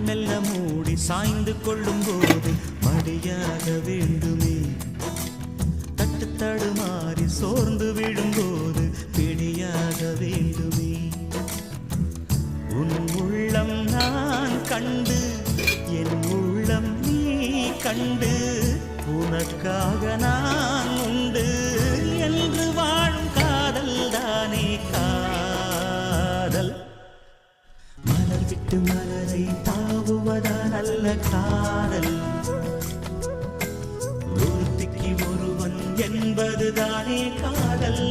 மெல்ல மூடி சாய்ந்து கொள்ளும் போது மடியாக வேண்டுமே. தட்டு தடுமாறி சோர்ந்து விழும்போது பிடியாக வேண்டுமே. உன் உள்ளம் நான் கண்டு என் உள்ளம் நீ கண்டு உனக்காக நான் உண்டு என்று வாழும் காதல் தானே காதல். மலர் விட்டு மலரை தாவுவதா நல்ல காதல். ஒருத்திக்கு ஒருவன் என்பதுதானே காதல்.